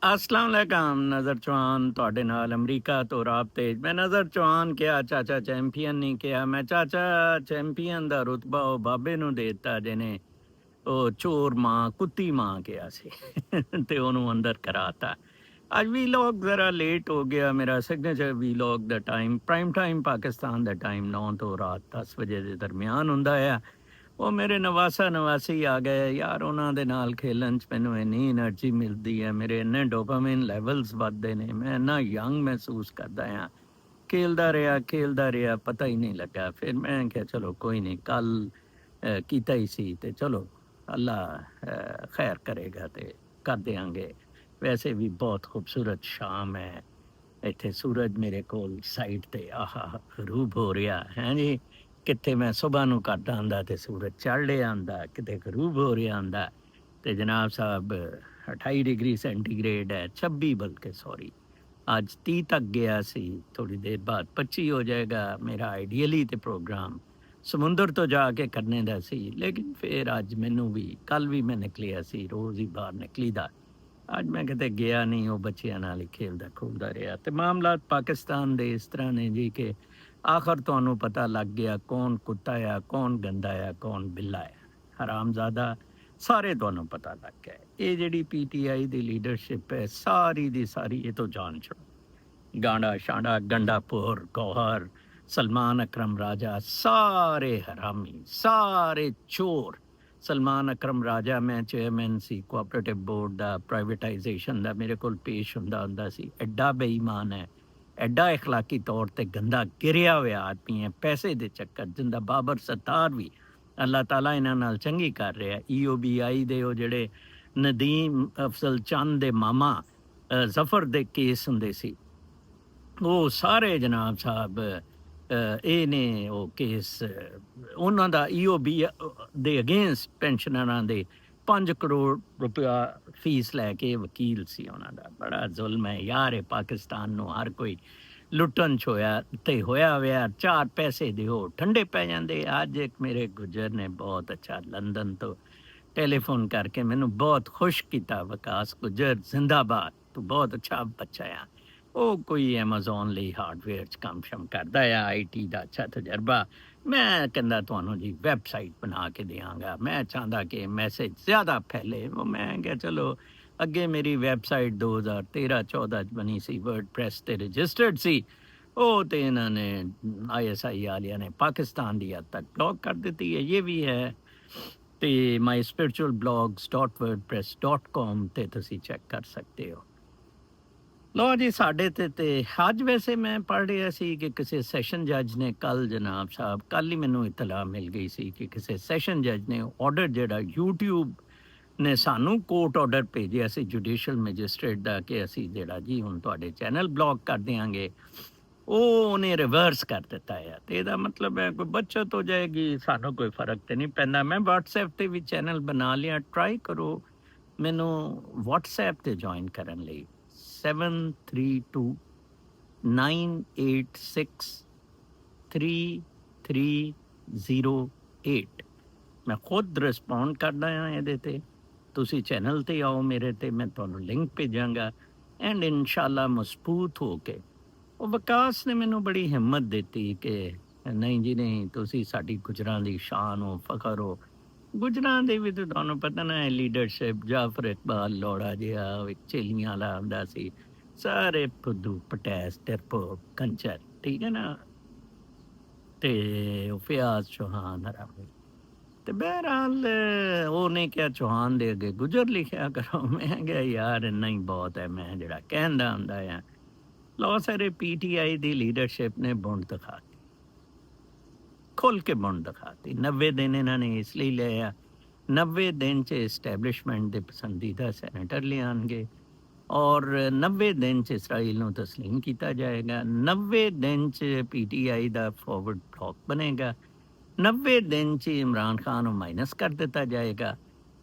अस्सलाम वालेकुम नज़र चौहान ਤੁਹਾਡੇ ਨਾਲ ਅਮਰੀਕਾ ਤੋਂ ਰਾਬਤੇ ਮੈਂ ਨਜ਼ਰ ਚੌਹਾਨ ਕਿਹਾ ਚਾਚਾ ਚੈਂਪੀਅਨ ਨਹੀਂ ਕਿਹਾ ਮੈਂ ਚਾਚਾ ਚੈਂਪੀਅਨ ਦਾ ਰੁਤਬਾ ਉਹ ਬਾਬੇ ਨੂੰ ਦੇ ਦਿੱਤਾ ਜਿਹਨੇ ਉਹ ਚੋਰ ਮਾਂ ਕੁੱਤੀ ਮਾਂ ਕਿਹਾ ਸੀ ਤੇ ਉਹਨੂੰ ਅੰਦਰ ਕਰਾਤਾ ਅੱਜ ਵੀ ਲੋਗ ਜ਼ਰਾ ਲੇਟ ਹੋ ਗਿਆ ਮੇਰਾ ਸਿਗਨੇਚਰ ਵੀ ਲੋਗ ਦਾ ਟਾਈਮ ਪ੍ਰਾਈਮ ਟਾਈਮ ਪਾਕਿਸਤਾਨ ਦਾ ਟਾਈਮ 9 ਤੋਂ ਰਾਤ 10 ਵਜੇ ਦੇ ਦਰਮਿਆਨ ਹੁੰਦਾ ਆ ਉਹ ਮੇਰੇ ਨਵਾਸਾ ਨਵਾਸੀ ਆ ਗਏ ਯਾਰ ਉਹਨਾਂ ਦੇ ਨਾਲ ਖੇਲਣ 'ਚ ਮੈਨੂੰ ਇੰਨੀ એનર્ਜੀ ਮਿਲਦੀ ਹੈ ਮੇਰੇ ਇੰਨੇ ਡੋਪਾਮਾਈਨ ਲੈਵਲਸ ਵੱਧਦੇ ਨੇ ਮੈਂ ਇੰਨਾ ਯੰਗ ਮਹਿਸੂਸ ਕਰਦਾ ਹਾਂ ਖੇਲਦਾ ਰਿਹਾ ਪਤਾ ਹੀ ਨਹੀਂ ਲੱਗਾ ਫਿਰ ਮੈਂ ਕਿਹਾ ਚਲੋ ਕੋਈ ਨਹੀਂ ਕੱਲ ਕੀਤਾ ਹੀ ਸੀ ਤੇ ਚਲੋ ਅੱਲਾ ਖੈਰ ਕਰੇਗਾ ਤੇ ਕਰ ਦਿਆਂਗੇ ਵੈਸੇ ਵੀ ਬਹੁਤ ਖੂਬਸੂਰਤ ਸ਼ਾਮ ਹੈ ਇੱਥੇ ਸੂਰਜ ਮੇਰੇ ਕੋਲ ਸਾਈਡ ਤੇ ਆਹਾ ਗਰੂਬ ਹੋ ਰਿਹਾ ਹੈ ਜੀ ਕਿਤੇ ਮੈਂ ਸਵੇਰ ਨੂੰ ਕਰਦਾ ਆਂਦਾ ਤੇ ਸੂਰਜ ਚੜ੍ਹ ਰਿਹਾ ਆਂਦਾ ਕਿਤੇ ਗਰੂਬ ਹੋ ਰਿਹਾ ਆਂਦਾ ਤੇ ਜਨਾਬ ਸਾਹਿਬ 28 ਡਿਗਰੀ ਸੈਂਟੀਗ੍ਰੇਡ ਹੈ 26 ਬਲਕਿ ਸੌਰੀ ਅੱਜ 30 ਤੱਕ ਗਿਆ ਸੀ ਥੋੜੀ ਦੇਰ ਬਾਅਦ 25 ਹੋ ਜਾਏਗਾ ਮੇਰਾ ਆਈਡੀਅਲੀ ਤੇ ਪ੍ਰੋਗਰਾਮ ਸਮੁੰਦਰ ਤੋਂ ਜਾ ਕੇ ਕਰਨੇ ਦਾ ਸੀ ਲੇਕਿਨ ਫਿਰ ਅੱਜ ਮੈਨੂੰ ਵੀ ਕੱਲ ਵੀ ਮੈਂ ਨਿਕਲਿਆ ਸੀ ਰੋਜ਼ ਹੀ ਬਾਹਰ ਨਿਕਲੀਦਾ ਅੱਜ ਮੈਂ ਕਿਤੇ ਗਿਆ ਨਹੀਂ ਉਹ ਬੱਚਿਆਂ ਨਾਲ ਹੀ ਖੇਲਦਾ ਖੂਲਦਾ ਰਿਹਾ ਤੇ ਮਾਮਲਾਤ ਪਾਕਿਸਤਾਨ ਦੇ ਇਸ ਤਰ੍ਹਾਂ ਨੇ ਜੀ ਕਿ ਆਖਰ ਤੁਹਾਨੂੰ ਪਤਾ ਲੱਗ ਗਿਆ ਕੌਣ ਕੁੱਤਾ ਆ ਕੌਣ ਗੰਦਾ ਆ ਕੌਣ ਬਿੱਲਾ ਆ ਹਰਾਮਜ਼ਾਦਾ ਸਾਰੇ ਤੁਹਾਨੂੰ ਪਤਾ ਲੱਗ ਗਿਆ ਇਹ ਜਿਹੜੀ ਪੀਟੀਆਈ ਦੀ ਲੀਡਰਸ਼ਿਪ ਹੈ ਸਾਰੀ ਦੀ ਸਾਰੀ ਇਹ ਤੋਂ ਜਾਣ ਛੱਡੋ ਗਾਂਡਾ ਸ਼ਾਂਡਾ ਗੰਡਾਪੁਰ ਗੌਹਰ ਸਲਮਾਨ ਅਕਰਮ ਰਾਜਾ ਸਾਰੇ ਹਰਾਮੀ ਸਾਰੇ ਚੋਰ ਸਲਮਾਨ ਅਕਰਮ ਰਾਜਾ ਮੈਂ ਚੇਅਰਮੈਨ ਸੀ ਕੋਆਪਰੇਟਿਵ ਬੋਰਡ ਦਾ ਪ੍ਰਾਈਵੇਟਾਈਜੇਸ਼ਨ ਦਾ ਮੇਰੇ ਕੋਲ ਪੇਸ਼ ਹੁੰਦਾ ਸੀ ਐਡਾ ਬੇਈਮਾਨ ਹੈ ਐਡਾ ਇਖਲਾਕੀ ਤੌਰ ਤੇ ਗੰਦਾ ਗਿਰਿਆ ਹੋਇਆ ਆਦਮੀ ਹੈ ਪੈਸੇ ਦੇ ਚੱਕਰ ਜਿੰਦਾ ਬਾਬਰ ਸੱਤਾਰ ਵੀ ਅੱਲਾਹ ਤਾਲਾ ਇਹਨਾਂ ਨਾਲ ਚੰਗੀ ਕਰ ਰਿਹਾ EOBI ਦੇ ਉਹ ਜਿਹੜੇ ਨਦੀਮ ਅਫਜ਼ਲ ਚੰਦ ਦੇ ਮਾਮਾ ਜ਼ਫਰ ਦੇ ਕੇਸ ਹੁੰਦੇ ਸੀ ਉਹ ਸਾਰੇ ਜਨਾਬ ਸਾਹਿਬ ਇਹ ਨੇ ਉਹ ਕੇਸ ਉਹਨਾਂ ਦਾ EOB ਦੇ ਅਗੇਂਸਟ ਪੈਨਸ਼ਨਰਾਂ ਦੇ 5 ਕਰੋੜ ਰੁਪਇਆ ਫੀਸ ਲੈ ਕੇ ਵਕੀਲ ਸੀ ਉਹਨਾਂ ਦਾ ਬੜਾ ਜ਼ੁਲਮ ਹੈ ਯਾਰ ਇਹ ਪਾਕਿਸਤਾਨ ਨੂੰ ਹਰ ਕੋਈ ਲੁੱਟਣ 'ਚ ਹੋਇਆ ਤੇ ਹੋਇਆ ਚਾਰ ਪੈਸੇ ਦਿਓ ਠੰਡੇ ਪੈ ਜਾਂਦੇ ਅੱਜ ਇੱਕ ਮੇਰੇ ਗੁਜਰ ਨੇ ਬਹੁਤ ਅੱਛਾ ਲੰਦਨ ਤੋਂ ਟੈਲੀਫੋਨ ਕਰਕੇ ਮੈਨੂੰ ਬਹੁਤ ਖੁਸ਼ ਕੀਤਾ ਵਿਕਾਸ ਗੁਜਰ ਜ਼ਿੰਦਾਬਾਦ ਤੂੰ ਬਹੁਤ ਅੱਛਾ ਬੱਚਾ ਆ ਉਹ ਕੋਈ ਐਮਾਜ਼ੋਨ ਲਈ ਹਾਰਡਵੇਅਰ 'ਚ ਕੰਮ ਸ਼ਮ ਕਰਦਾ ਆ IT ਦਾ ਅੱਛਾ ਤਜਰਬਾ ਮੈਂ ਕਹਿੰਦਾ ਤੁਹਾਨੂੰ ਜੀ ਵੈਬਸਾਈਟ ਬਣਾ ਕੇ ਦਿਆਂਗਾ ਮੈਂ ਚਾਹੁੰਦਾ ਕਿ ਮੈਸੇਜ ਜ਼ਿਆਦਾ ਫੈਲੇ ਉਹ ਮੈਂ ਕਿਹਾ ਚਲੋ ਅੱਗੇ ਮੇਰੀ ਵੈਬਸਾਈਟ 2013-14 'ਚ ਬਣੀ ਸੀ ਵਰਡਪ੍ਰੈਸ 'ਤੇ ਰਜਿਸਟਰਡ ਸੀ ਉਹ ਤੇ ਇਹਨਾਂ ਨੇ ISI ਵਾਲਿਆਂ ਨੇ ਪਾਕਿਸਤਾਨ ਦੀ ਹੱਦ ਤੱਕ ਬਲੌਕ ਕਰ ਦਿੱਤੀ ਹੈ ਇਹ ਵੀ ਹੈ ਤੇ myspiritualblogs.wordpress.com ਤੇ ਤੁਸੀਂ ਚੈੱਕ ਕਰ ਸਕਦੇ ਹੋ ਲੋ ਜੀ ਸਾਡੇ ਤੇ ਅੱਜ ਵੈਸੇ ਮੈਂ ਪੜ੍ਹ ਰਿਹਾ ਸੀ ਕਿ ਕਿਸੇ ਸੈਸ਼ਨ ਜੱਜ ਨੇ ਕੱਲ ਜਨਾਬ ਸਾਹਿਬ ਕੱਲ ਹੀ ਮੈਨੂੰ ਇਤਲਾ ਮਿਲ ਗਈ ਸੀ ਕਿ ਕਿਸੇ ਸੈਸ਼ਨ ਜੱਜ ਨੇ ਆਰਡਰ ਜਿਹੜਾ YouTube ਨੇ ਸਾਨੂੰ ਕੋਰਟ ਆਰਡਰ ਭੇਜਿਆ ਸੀ ਜੁਡੀਸ਼ੀਅਲ ਮੈਜਿਸਟ੍ਰੇਟ ਦਾ ਕਿ ਅਸੀਂ ਜਿਹੜਾ ਜੀ ਹੁਣ ਤੁਹਾਡੇ ਚੈਨਲ ਬਲੌਕ ਕਰ ਦਿਆਂਗੇ ਉਹ ਉਹਨੇ ਰਿਵਰਸ ਕਰ ਦਿੱਤਾ ਹੈ ਤੇ ਇਹਦਾ ਮਤਲਬ ਹੈ ਕੋਈ ਬੱਚਤ ਹੋ ਜਾਏਗੀ ਸਾਨੂੰ ਕੋਈ ਫਰਕ ਤੇ ਨਹੀਂ ਪੈਂਦਾ ਮੈਂ WhatsApp ਤੇ ਵੀ ਚੈਨਲ ਬਣਾ ਲਿਆ ਟਰਾਈ ਕਰੋ ਮੈਨੂੰ WhatsApp ਤੇ ਜੁਆਇਨ ਕਰਨ ਲਈ 7329863308 ਮੈਂ ਖੁਦ ਰਿਸਪੌਂਡ ਕਰਦਾ ਹਾਂ ਇਹਦੇ ਤੇ ਤੁਸੀਂ ਚੈਨਲ ਤੇ ਆਓ ਮੇਰੇ ਤੇ ਮੈਂ ਤੁਹਾਨੂੰ ਲਿੰਕ ਭੇਜਾਂਗਾ ਐਂਡ ਇਨਸ਼ਾਅੱਲਾ ਮਜ਼ਬੂਤ ਹੋ ਕੇ ਉਹ ਵਿਕਾਸ ਨੇ ਮੈਨੂੰ ਬੜੀ ਹਿੰਮਤ ਦਿੱਤੀ ਕਿ ਨਹੀਂ ਜੀ ਨਹੀਂ ਤੁਸੀਂ ਸਾਡੀ ਗੁਜਰਾਂ ਦੀ ਸ਼ਾਨ ਹੋ ਫਖਰ ਹੋ ਗੁਜਰਾਂ ਦੇ ਵੀ ਤਾਂ ਤੁਹਾਨੂੰ ਪਤਾ ਨਾ ਲੀਡਰਸ਼ਿਪ ਜਾਫਰ ਇਕਬਾਲ ਲੋੜਾ ਜਿਹਾ ਇੱਕ ਚੇਲੀਆਂ ਵਾਲਾ ਹੁੰਦਾ ਸੀ ਸਾਰੇ ਫੁੱਦੂ ਪਟੈਸ ਟਰਪੋ ਕੰਚਰ ਠੀਕ ਹੈ ਨਾ ਤੇ ਉਹ ਫਿਆਜ਼ ਚੌਹਾਨ ਹਰਾਮੀ ਤੇ ਬਹਰਹਾਲ ਉਹਨੇ ਕਿਹਾ ਚੌਹਾਨ ਦੇ ਅੱਗੇ ਗੁਜਰ ਲਿਖਿਆ ਕਰੋ ਮੈਂ ਕਿਹਾ ਯਾਰ ਨਹੀਂ ਬਹੁਤ ਹੈ ਮੈਂ ਜਿਹੜਾ ਕਹਿੰਦਾ ਹੁੰਦਾ ਆ ਲੋ ਸਾਰੇ PTI ਦੀ ਲੀਡਰਸ਼ਿਪ ਨੇ ਬੁੰਡ ਦਿਖਾਤੀ ਖੁੱਲ ਕੇ ਬੁੰਡ ਦਿਖਾਤੀ 90 ਦਿਨ ਇਹਨਾਂ ਨੇ ਇਸ ਲਈ ਲਿਆ 90 ਦਿਨ 'ਚ ਇਸਟੈਬਲਿਸ਼ਮੈਂਟ ਦੇ ਪਸੰਦੀਦਾ ਸੈਨੇਟਰ ਲਿਆਉਣਗੇ ਔਰ 90 ਦਿਨ 'ਚ ਇਸਰਾਈਲ ਨੂੰ ਤਸਲੀਮ ਕੀਤਾ ਜਾਏਗਾ 90 ਦਿਨ 'ਚ PTI ਦਾ ਫਾਰਵਰਡ ਬਲੌਕ ਬਣੇਗਾ 90 ਦਿਨ 'ਚ ਇਮਰਾਨ ਖਾਨ ਨੂੰ ਮਾਈਨਸ ਕਰ ਦਿੱਤਾ ਜਾਏਗਾ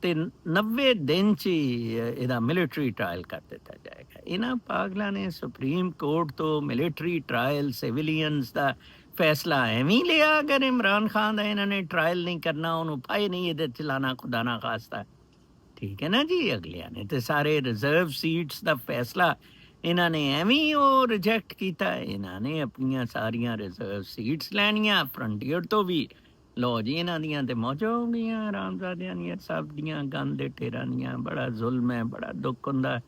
ਤੇ 90 ਦਿਨ 'ਚ ਇਹਦਾ ਮਿਲਟਰੀ ਟ੍ਰਾਇਲ ਕਰ ਦਿੱਤਾ ਜਾਏਗਾ ਇਹਨਾਂ ਪਾਗਲਾਂ ਨੇ ਸੁਪਰੀਮ ਕੋਰਟ ਤੋਂ ਮਿਲਟਰੀ ਟ੍ਰਾਇਲ ਸਿਵਿਲੀਅਨਸ ਦਾ ਫੈਸਲਾ ਐਵੇਂ ਲਿਆ ਅਗਰ ਇਮਰਾਨ ਖਾਨ ਦਾ ਇਹਨਾਂ ਨੇ ਟ੍ਰਾਇਲ ਨਹੀਂ ਕਰਨਾ ਉਹਨੂੰ ਫਾਇ ਨਹੀਂ ਇਹਦੇ ਚਲਾਣਾ ਖੁਦਾ ਨਾ ਖਾਸਤਾ ਠੀਕ ਹੈ ਨਾ ਜੀ। ਅਗਲਿਆਂ ਨੇ ਤੇ ਸਾਰੇ ਰਿਜ਼ਰਵ ਸੀਟਸ ਦਾ ਫੈਸਲਾ ਇਹਨਾਂ ਨੇ ਐਵੇਂ ਹੀ ਉਹ ਰਿਜੈਕਟ ਕੀਤਾ। ਇਹਨਾਂ ਨੇ ਆਪਣੀਆਂ ਸਾਰੀਆਂ ਰਿਜ਼ਰਵ ਸੀਟਸ ਲੈਣੀਆਂ ਫਰੰਟੀਅਰ ਤੋਂ ਵੀ। ਲਓ ਜੀ, ਇਹਨਾਂ ਦੀਆਂ ਤੇ ਮੌਜਾਂ ਹੋ ਗਈਆਂ ਆਰਾਮਜ਼ਾਦਿਆਂ ਦੀਆਂ, ਸਭ ਦੀਆਂ ਗੰਦ ਦੇ ਠੇਰਾਂ ਦੀਆਂ। ਬੜਾ ਜ਼ੁਲਮ ਹੈ, ਬੜਾ ਦੁੱਖ ਹੁੰਦਾ,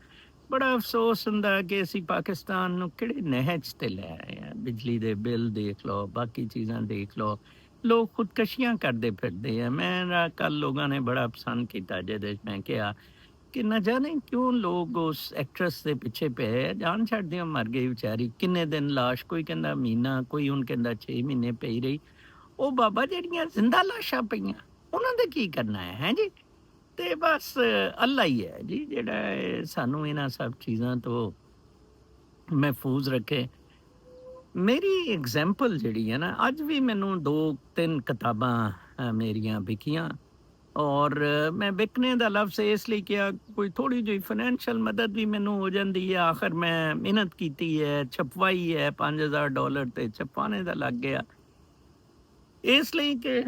ਬੜਾ ਅਫਸੋਸ ਹੁੰਦਾ ਕਿ ਅਸੀਂ ਪਾਕਿਸਤਾਨ ਨੂੰ ਕਿਹੜੇ ਨਹਿਜ ਤੇ ਲੈ ਆਏ ਹਾਂ। ਬਿਜਲੀ ਦੇ ਬਿੱਲ ਦੇਖ ਲਓ, ਬਾਕੀ ਚੀਜ਼ਾਂ ਦੇਖ ਲਓ, ਲੋਕ ਖੁਦਕਸ਼ੀਆਂ ਕਰਦੇ ਫਿਰਦੇ ਆ। ਮੈਂ ਕੱਲ ਲੋਕਾਂ ਨੇ ਬੜਾ ਪਸੰਦ ਕੀਤਾ ਜਿਹਦੇ 'ਚ ਮੈਂ ਕਿਹਾ ਕਿ ਨਾ ਜਾਣੇ ਕਿਉਂ ਲੋਕ ਉਸ ਐਕਟਰੈਸ ਦੇ ਪਿੱਛੇ ਪਏ ਆ। ਜਾਨ ਛੱਡਦਿਆਂ ਮਰ ਗਈ ਵਿਚਾਰੀ, ਕਿੰਨੇ ਦਿਨ ਲਾਸ਼, ਕੋਈ ਕਹਿੰਦਾ ਮਹੀਨਾ, ਕੋਈ ਹੁਣ ਕਹਿੰਦਾ 6 ਮਹੀਨੇ ਪਈ ਰਹੀ। ਉਹ ਬਾਬਾ ਜਿਹੜੀਆਂ ਜ਼ਿੰਦਾ ਲਾਸ਼ਾਂ ਪਈਆਂ ਉਹਨਾਂ ਦੇ ਕੀ ਕਰਨਾ ਹੈ ਜੀ। ਤੇ ਬਸ ਅੱਲਾ ਹੀ ਹੈ ਜੀ ਜਿਹੜਾ ਸਾਨੂੰ ਇਹਨਾਂ ਸਭ ਚੀਜ਼ਾਂ ਤੋਂ ਮਹਿਫੂਜ਼ ਰੱਖੇ। ਮੇਰੀ ਐਗਜ਼ਾਮਪਲ ਜਿਹੜੀ ਹੈ ਨਾ, ਅੱਜ ਵੀ ਮੈਨੂੰ 2-3 ਕਿਤਾਬਾਂ ਮੇਰੀਆਂ ਵਿਕੀਆਂ। ਔਰ ਮੈਂ ਵਿਕਣੇ ਦਾ ਲਫ਼ਜ਼ ਇਸ ਲਈ ਕਿਹਾ, ਕੋਈ ਥੋੜ੍ਹੀ ਜਿਹੀ ਫਾਈਨੈਂਸ਼ੀਅਲ ਮਦਦ ਵੀ ਮੈਨੂੰ ਹੋ ਜਾਂਦੀ ਹੈ। ਆਖਰ ਮੈਂ ਮਿਹਨਤ ਕੀਤੀ ਹੈ, ਛਪਵਾਈ ਹੈ, $5000 ਤੇ ਛਪਵਾਣੇ ਦਾ ਲੱਗ ਗਿਆ। ਇਸ ਲਈ ਕਿ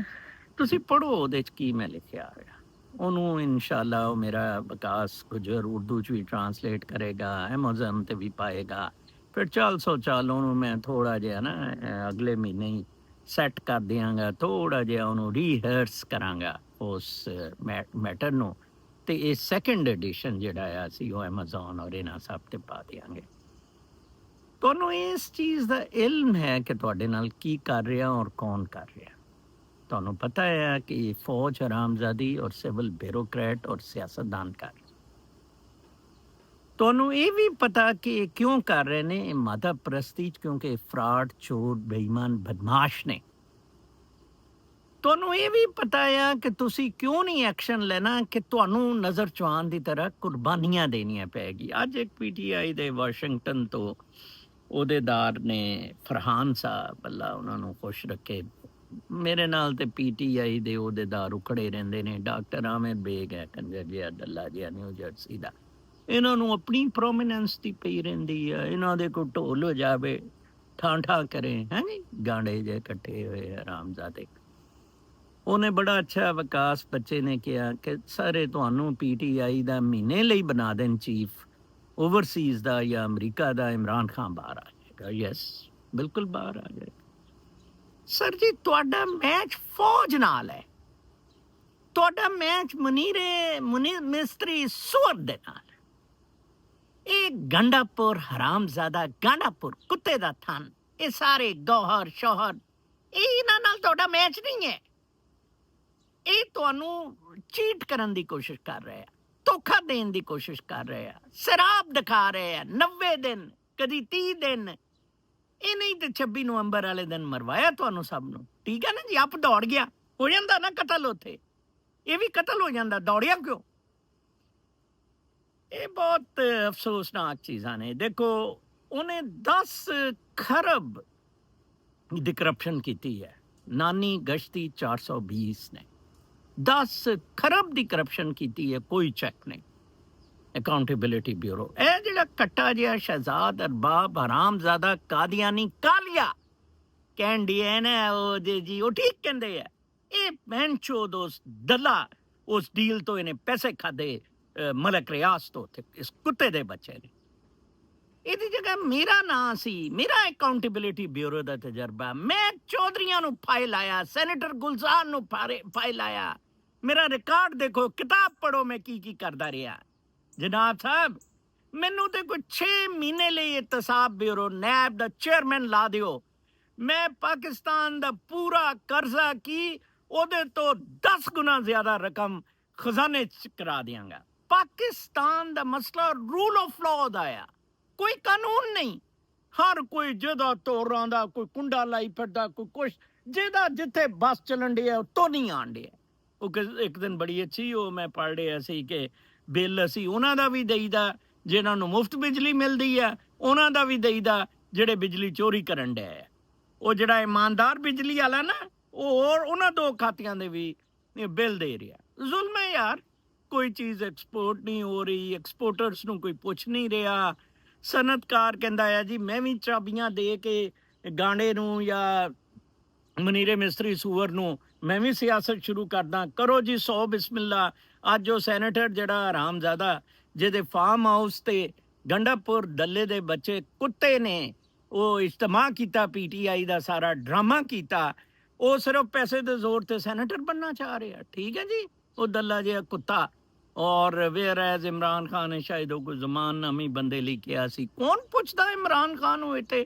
ਤੁਸੀਂ ਪੜ੍ਹੋ ਉਹਦੇ 'ਚ ਕੀ ਮੈਂ ਲਿਖਿਆ ਹੋਇਆ। ਉਹਨੂੰ ਇਨਸ਼ਾਅੱਲਾ ਉਹ ਮੇਰਾ ਵਿਕਾਸ ਗੁੱਜਰ ਉਰਦੂ 'ਚ ਵੀ ਟਰਾਂਸਲੇਟ ਕਰੇਗਾ, ਐਮਾਜ਼ਨ 'ਤੇ ਵੀ ਪਾਏਗਾ। ਫਿਰ ਚੱਲ ਸੋ ਚੱਲ ਉਹਨੂੰ ਮੈਂ ਥੋੜ੍ਹਾ ਜਿਹਾ ਨਾ ਅਗਲੇ ਮਹੀਨੇ ਹੀ ਸੈੱਟ ਕਰ ਦਿਆਂਗਾ, ਥੋੜ੍ਹਾ ਜਿਹਾ ਉਹਨੂੰ ਰੀਹਰਸ ਕਰਾਂਗਾ ਉਸ ਮੈਟਰ ਨੂੰ। ਅਤੇ ਇਹ ਸੈਕਿੰਡ ਐਡੀਸ਼ਨ ਜਿਹੜਾ ਆ ਅਸੀਂ ਉਹ ਐਮਾਜ਼ੋਨ ਔਰ ਇਹਨਾਂ ਸਭ 'ਤੇ ਪਾ ਦਿਆਂਗੇ। ਤੁਹਾਨੂੰ ਇਸ ਚੀਜ਼ ਦਾ ਇਲਮ ਹੈ ਕਿ ਤੁਹਾਡੇ ਨਾਲ ਕੀ ਕਰ ਰਿਹਾ ਔਰ ਕੌਣ ਕਰ ਰਿਹਾ। ਤੁਹਾਨੂੰ ਪਤਾ ਹੈ ਕਿ ਫੌਜ ਹਰਾਮਜ਼ਾਦੀ ਔਰ ਸਿਵਲ ਬਿਊਰੋਕਰੈਟ ਔਰ ਸਿਆਸਤਦਾਨ ਕਰ ਰਹੇ। ਤੁਹਾਨੂੰ ਇਹ ਵੀ ਪਤਾ ਕਿ ਇਹ ਕਿਉਂ ਕਰ ਰਹੇ ਨੇ, ਇਹ ਮਾਦਾ ਪ੍ਰਸਤੀ 'ਚ, ਕਿਉਂਕਿ ਫਰਾਡ, ਚੋਰ, ਬੇਈਮਾਨ, ਬਦਮਾਸ਼ ਨੇ। ਤੁਹਾਨੂੰ ਇਹ ਵੀ ਪਤਾ ਆ ਕਿ ਤੁਸੀਂ ਕਿਉਂ ਨਹੀਂ ਐਕਸ਼ਨ ਲੈਣਾ, ਕਿ ਤੁਹਾਨੂੰ ਨਜ਼ਰ ਚੁਆਨ ਦੀ ਤਰ੍ਹਾਂ ਕੁਰਬਾਨੀਆਂ ਦੇਣੀਆਂ ਪੈਗੀ। ਅੱਜ ਇੱਕ PTI ਦੇ ਵਾਸ਼ਿੰਗਟਨ ਤੋਂ ਅਹੁਦੇਦਾਰ ਨੇ, ਫਰਹਾਨ ਸਾਹਿਬ, ਅੱਲਾ ਉਹਨਾਂ ਨੂੰ ਖੁਸ਼ ਰੱਖੇ। ਮੇਰੇ ਨਾਲ ਤੇ PTI ਦੇ ਅਹੁਦੇਦਾਰ ਉਖੜੇ ਰਹਿੰਦੇ ਨੇ। ਡਾਕਟਰ ਆਮਿਰ ਬੇਗ ਹੈ, ਕੰਜਰ ਜਿਹਾ ਡੱਲਾ ਜਿਹਾ, ਨਿਊ ਜਰਸੀ ਦਾ। ਇਹਨਾਂ ਨੂੰ ਆਪਣੀ ਪ੍ਰੋਮੀਨੈਂਸ ਦੀ ਪਈ ਰਹਿੰਦੀ ਆ। ਇਹਨਾਂ ਦੇ ਕੋਈ ਢੋਲ ਹੋ ਜਾਵੇ, ਠਾਂ ਕਰੇ, ਹੈ ਜੀ, ਗਾਂਡੇ ਜਿਹੇ ਇਕੱਠੇ ਹੋਏ ਹਰਾਮਜ਼ਾਦੇ। ਉਹਨੇ ਬੜਾ ਅੱਛਾ ਵਿਕਾਸ ਬੱਚੇ ਨੇ ਕਿਹਾ ਕਿ ਸਾਰੇ ਤੁਹਾਨੂੰ PTI ਦਾ ਮਹੀਨੇ ਲਈ ਬਣਾ ਦੇਣ ਚੀਫ, ਓਵਰਸੀਜ਼ ਦਾ ਜਾਂ ਅਮਰੀਕਾ ਦਾ। ਇਮਰਾਨ ਖਾਨ ਬਾਹਰ ਆ ਜਾਏਗਾ। ਯੈਸ, ਬਿਲਕੁਲ ਬਾਹਰ ਆ ਜਾਏਗਾ। ਸਰ ਜੀ, ਤੁਹਾਡਾ ਮੈਚ ਫੌਜ ਨਾਲ ਹੈ, ਤੁਹਾਡਾ ਮੈਚ ਮੁਨੀਰ ਮਿਸਤਰੀ ਸੁਅਰ ਦੇ ਨਾਲ। ਇਹ ਗੰਡਾਪੁਰ ਹਰਾਮਜ਼ਾਦਾ, ਗੰਡਾਪੁਰ ਕੁੱਤੇ ਦਾ ਥਣ, ਇਹ ਸਾਰੇ ਗੌਹਰ ਸ਼ੌਹਰ, ਇਹ ਇਹਨਾਂ ਨਾਲ ਤੁਹਾਡਾ ਮੈਚ ਨਹੀਂ ਹੈ। ਇਹ ਤੁਹਾਨੂੰ ਚੀਟ ਕਰਨ ਦੀ ਕੋਸ਼ਿਸ਼ ਕਰ ਰਹੇ ਆ, ਧੋਖਾ ਦੇਣ ਦੀ ਕੋਸ਼ਿਸ਼ ਕਰ ਰਹੇ ਆ, ਸ਼ਰਾਬ ਦਿਖਾ ਰਹੇ ਆ। 90 ਦਿਨ, ਕਦੀ 30 ਦਿਨ, ਇਹ ਨਹੀਂ ਤੇ 26 ਨਵੰਬਰ ਵਾਲੇ ਦਿਨ ਮਰਵਾਇਆ ਤੁਹਾਨੂੰ ਸਭ ਨੂੰ। ਠੀਕ ਹੈ ਨਾ ਜੀ, ਆਪ ਦੌੜ ਗਿਆ, ਹੋ ਜਾਂਦਾ ਨਾ ਕਤਲ ਉੱਥੇ, ਇਹ ਵੀ ਕਤਲ ਹੋ ਜਾਂਦਾ, ਦੌੜਿਆ ਕਿਉਂ। ਇਹ ਬਹੁਤ ਅਫਸੋਸਨਾਕ ਚੀਜ਼ਾਂ ਨੇ। ਦੇਖੋ, ਉਹਨੇ 10 ਖਰਬ ਦੀ ਕਰਪਸ਼ਨ ਕੀਤੀ ਹੈ। ਨਾਨੀ ਗਸ਼ਤੀ 420 ਨੇ 10 ਖਰਬ ਦੀ ਕਰਪਸ਼ਨ ਕੀਤੀ ਹੈ, ਕੋਈ ਚੈੱਕ ਨਹੀਂ। ਅਕਾਊਂਟੇਬਿਲਿਟੀ ਬਿਊਰੋ, ਇਹ ਜਿਹੜਾ ਕੱਟਾ ਜਿਹਾ ਸ਼ਹਿਜ਼ਾਦ ਅਰਬਾਬ ਹਰਾਮਜ਼ਾਦਾ ਕਾਦੀਆਨੀ ਕਾਲੀਆ ਕੈਂਡੀਐਨ ਹੈ, ਉਹ ਜੀ ਉਹ ਠੀਕ ਕਹਿੰਦੇ ਆ। ਇਹ ਮੈਂਚੋਦ ਉਸ ਦੱਲਾ, ਉਸ ਡੀਲ ਤੋਂ ਇਹਨੇ ਪੈਸੇ ਖਾਦੇ ਮਲਕ ਰਿਆਸ ਤੋਂ, ਇਸ ਕੁੱਤੇ ਦੇ ਬੱਚੇ ਨੇ। ਇਹਦੀ ਜਗ੍ਹਾ ਮੇਰਾ ਨਾਂ ਸੀ, ਮੇਰਾ ਅਕਾਊਂਟੇਬਿਲਿਟੀ ਬਿਊਰੋ ਦਾ ਤਜਰਬਾ। ਮੈਂ ਚੌਧਰੀਆਂ ਨੂੰ ਫਾਈਲ ਆਇਆ, ਸੈਨੇਟਰ ਗੁਲਜ਼ਾਰ ਨੂੰ ਫਾਈਲ ਆਇਆ। ਮੇਰਾ ਰਿਕਾਰਡ ਦੇਖੋ, ਕਿਤਾਬ ਪੜ੍ਹੋ ਮੈਂ ਕੀ ਕੀ ਕਰਦਾ ਰਿਹਾ। ਜਨਾਬ ਸਾਹਿਬ, ਮੈਨੂੰ ਤੇ ਕੋਈ 6 ਮਹੀਨੇ ਲਈ ਇਹਤਸਾਬ ਬਿਊਰੋ ਨੈਬ ਦਾ ਚੇਅਰਮੈਨ ਲਾ ਦਿਓ, ਮੈਂ ਪਾਕਿਸਤਾਨ ਦਾ ਪੂਰਾ ਕਰਜ਼ਾ ਕੀ ਉਹਦੇ ਤੋਂ 10 ਗੁਣਾ ਜ਼ਿਆਦਾ ਰਕਮ ਖਜ਼ਾਨੇ 'ਚ ਕਰਾ ਦਿਆਂਗਾ। ਪਾਕਿਸਤਾਨ ਦਾ ਮਸਲਾ ਰੂਲ ਆਫ ਲਾਅ ਦਾ ਆ, ਕੋਈ ਕਾਨੂੰਨ ਨਹੀਂ। ਹਰ ਕੋਈ ਜਿਹਦਾ ਤੋਰਾਂ ਦਾ, ਕੋਈ ਕੁੰਡਾ ਲਾਈ ਫਿਰਦਾ, ਕੋਈ ਕੁਛ, ਜਿਹਦਾ ਜਿੱਥੇ ਬੱਸ ਚੱਲਣ ਡਿਆ ਉੱਤੋਂ ਨਹੀਂ ਆਣ ਡਿਆ। ਉਹ ਇੱਕ ਦਿਨ ਬੜੀ ਅੱਛੀ ਉਹ ਮੈਂ ਪੜ੍ਹ ਰਿਹਾ ਸੀ ਕਿ ਬਿੱਲ ਅਸੀਂ ਉਹਨਾਂ ਦਾ ਵੀ ਦੇਈਦਾ ਜਿਹਨਾਂ ਨੂੰ ਮੁਫਤ ਬਿਜਲੀ ਮਿਲਦੀ ਆ, ਉਹਨਾਂ ਦਾ ਵੀ ਦੇਈਦਾ ਜਿਹੜੇ ਬਿਜਲੀ ਚੋਰੀ ਕਰਨ ਡਿਆ ਆ। ਉਹ ਜਿਹੜਾ ਇਮਾਨਦਾਰ ਬਿਜਲੀ ਵਾਲਾ ਨਾ, ਉਹ ਹੋਰ ਉਹਨਾਂ 2 ਖਾਤਿਆਂ ਦੇ ਵੀ ਬਿੱਲ ਦੇ ਰਿਹਾ। ਜ਼ੁਲਮ ਹੈ ਯਾਰ। ਕੋਈ ਚੀਜ਼ ਐਕਸਪੋਰਟ ਨਹੀਂ ਹੋ ਰਹੀ, ਐਕਸਪੋਰਟਰਸ ਨੂੰ ਕੋਈ ਪੁੱਛ ਨਹੀਂ ਰਿਹਾ। ਸਨਅਤਕਾਰ ਕਹਿੰਦਾ ਆ ਜੀ ਮੈਂ ਵੀ ਚਾਬੀਆਂ ਦੇ ਕੇ ਗਾਂਡੇ ਨੂੰ ਜਾਂ ਮਨੀਰੇ ਮਿਸਤਰੀ ਸੂਅਰ ਨੂੰ ਮੈਂ ਵੀ ਸਿਆਸਤ ਸ਼ੁਰੂ ਕਰਦਾ, ਕਰੋ ਜੀ 100 ਬਿਸਮਿਲ੍ਲਾ। ਅੱਜ ਉਹ ਸੈਨੇਟਰ ਜਿਹੜਾ ਹਰਾਮਜ਼ਾਦਾ ਜਿਹਦੇ ਫਾਰਮ ਹਾਊਸ ਤੇ ਗੰਡਾਪੁਰ ਦੱਲੇ ਦੇ ਬੱਚੇ ਕੁੱਤੇ ਨੇ ਉਹ ਇਜਤਮਾ ਕੀਤਾ, ਪੀਟੀਆਈ ਦਾ ਸਾਰਾ ਡਰਾਮਾ ਕੀਤਾ, ਉਹ ਸਿਰਫ ਪੈਸੇ ਦੇ ਜ਼ੋਰ ਤੇ ਸੈਨੇਟਰ ਬਣਨਾ ਚਾਹ ਰਿਹਾ। ਠੀਕ ਹੈ ਜੀ, ਉਹ ਦੱਲਾ ਜਿਹਾ ਕੁੱਤਾ। ਔਰ ਵੇਅਰ ਐਜ਼ ਇਮਰਾਨ ਖਾਨ ਨੇ ਸ਼ਾਇਦ ਉਹ ਕੋਈ ਜ਼ਮਾਨਾਮੀ ਬੰਦੇ ਲਈ ਕਿਹਾ ਸੀ। ਕੌਣ ਪੁੱਛਦਾ ਇਮਰਾਨ ਖਾਨ ਹੋਏ ਤੇ?